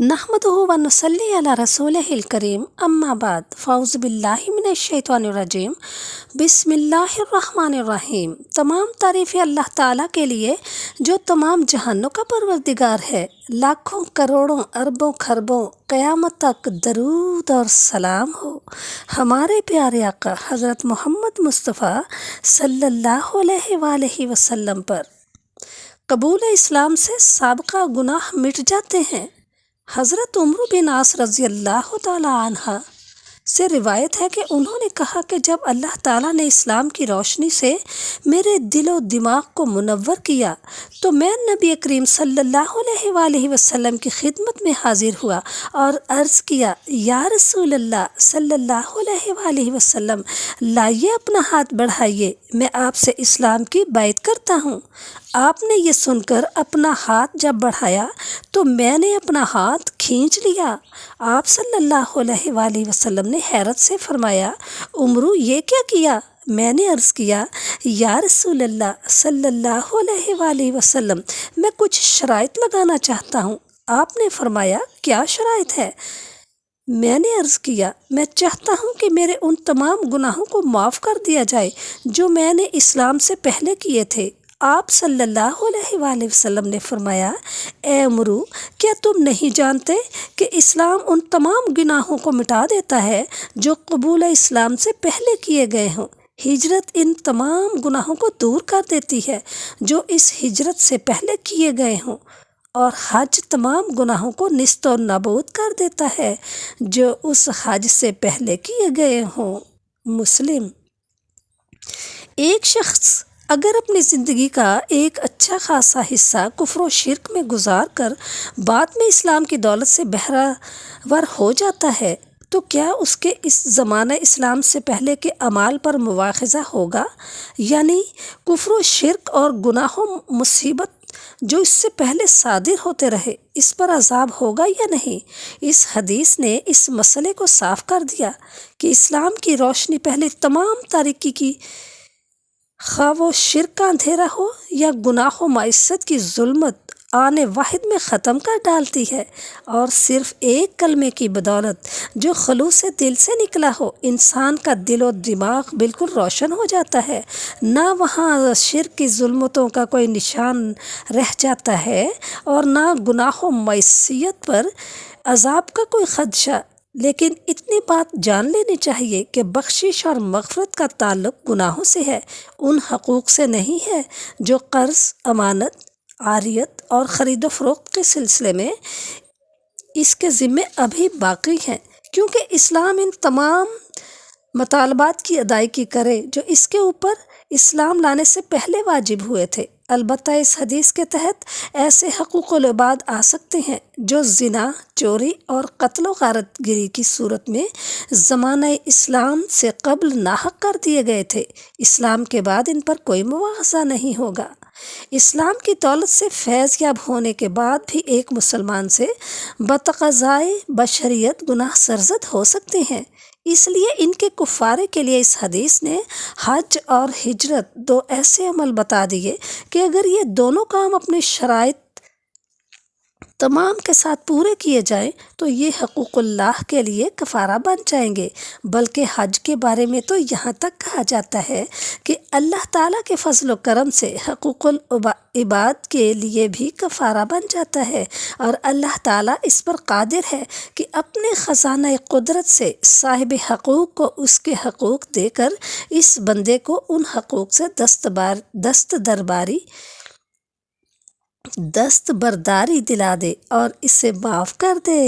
नहमदुहु व नुसल्ली अला रसूलिहिल करीम अम्मा बाद फ़ाउज़ु बिल्लाहि मिनश शैतानिर रजीम बिस्मिल्लाहिर रहमानिर रहीम। तमाम तारीफ़ें अल्लाह ताला के लिए जो तमाम जहानों का परवरदिगार है। लाखों करोड़ों अरबों खरबों क़यामत तक दरूद और सलाम हो हमारे प्यारे आका हज़रत मोहम्मद मुस्तफ़ा सल्लल्लाहु अलैहि वसल्लम पर। कबूल इस्लाम से साबका गुनाह मिट जाते हैं। हज़रत उम्र बिन आस रज़ी अल्लाह ताला अन्हा से रिवायत है कि उन्होंने कहा कि जब अल्लाह ताला ने इस्लाम की रोशनी से मेरे दिलो दिमाग को मुनव्वर किया तो मैं नबी करीम सल्लल्लाहु अलैहि वसल्लम की खिदमत में हाजिर हुआ और अर्ज़ किया, या रसूल अल्लाह सल्लल्लाहु अलैहि वसल्लम, लाइए अपना हाथ बढ़ाइए, मैं आपसे इस्लाम की बैत करता हूँ। आपने ये सुनकर अपना हाथ जब बढ़ाया तो मैंने अपना हाथ खींच लिया। आप सल्लल्लाहु अलैहि वसल्लम ने हैरत से फरमाया, उम्रू ये क्या किया? मैंने अर्ज़ किया, या रसूल अल्लाह सल्लल्लाहु अलैहि वसल्लम, मैं कुछ शराइत लगाना चाहता हूँ। आपने फरमाया, क्या शराइत है? मैंने अर्ज़ किया, मैं चाहता हूँ कि मेरे उन तमाम गुनाहों को माफ़ कर दिया जाए जो मैंने इस्लाम से पहले किए थे। आप सल्लल्लाहु अलैहि वसल्लम ने फरमाया, ए उमरू, क्या तुम नहीं जानते कि इस्लाम उन तमाम गुनाहों को मिटा देता है जो कबूल इस्लाम से पहले किए गए हों। हिजरत इन तमाम गुनाहों को दूर कर देती है जो इस हिजरत से पहले किए गए हों, और हज तमाम गुनाहों को निस्तो नाबूद कर देता है जो उस हज से पहले किए गए हों। मुस्लिम। एक शख्स अगर अपनी ज़िंदगी का एक अच्छा खासा हिस्सा कुफ्र व शिर्क में गुजार कर बाद में इस्लाम की दौलत से बहरावर हो जाता है तो क्या उसके इस ज़माना इस्लाम से पहले के अमाल पर मुआख़ज़ा होगा? यानी कुफ्र व शिर्क और गुनाहों मुसीबत जो इससे पहले सादिर होते रहे, इस पर अज़ाब होगा या नहीं? इस हदीस ने इस मसले को साफ कर दिया कि इस्लाम की रोशनी पहले तमाम तारीकी की, खा वो शिर्क का अंधेरा हो या गुनाह माइसत की जुल्मत, आने वाहिद में ख़त्म कर डालती है, और सिर्फ़ एक कलमे की बदौलत जो खलूस दिल से निकला हो, इंसान का दिल और दिमाग बिल्कुल रोशन हो जाता है। ना वहाँ शिर्क की जुल्मतों का कोई निशान रह जाता है और ना गुनाह माइसियत पर अज़ाब का कोई ख़दशा। लेकिन इतनी बात जान लेनी चाहिए कि बख्शिश और मग़फ़रत का ताल्लुक़ गुनाहों से है, उन हक़ूक़ से नहीं है जो कर्ज़, अमानत, आरियत और ख़रीदो फ़रोख्त के सिलसिले में इसके ज़िम्मे अभी बाकी हैं, क्योंकि इस्लाम इन तमाम मतालबात की अदायगी करे जो इसके ऊपर इस्लाम लाने से पहले वाजिब हुए थे। अलबत्ता इस हदीस के तहत ऐसे हक़ूक़ुल इबाद आ सकते हैं जो ज़िना, चोरी और क़त्ल व गारतगिरी की सूरत में ज़माना इस्लाम से क़ब्ल नाहक कर दिए गए थे। इस्लाम के बाद इन पर कोई मुआख़ज़ा नहीं होगा। इस्लाम की दौलत से फैज़ याब होने के बाद भी एक मुसलमान से बतक़ज़ाए बशरियत गुनाह सरज़द हो सकते हैं। इसलिए इनके कुफ़ारे के लिए इस हदीस ने हज और हिजरत दो ऐसे अमल बता दिए कि अगर ये दोनों काम अपने शराइत तमाम के साथ पूरे किए जाएं तो ये हक़ूक़ुल्लाह के लिए कफ़ारा बन जाएंगे। बल्कि हज के बारे में तो यहाँ तक कहा जाता है कि अल्लाह ताला के फ़ज़ल व करम से हक़ूक़ुल इबाद के लिए भी कफ़ारा बन जाता है, और अल्लाह ताला इस पर क़ादिर है कि अपने ख़ज़ाना क़ुदरत से साहिब हक़ूक़ को उसके हक़ूक़ देकर इस बंदे को उन हक़ूक़ से दस्तबरदारी दिला दे और इसे माफ़ कर दे।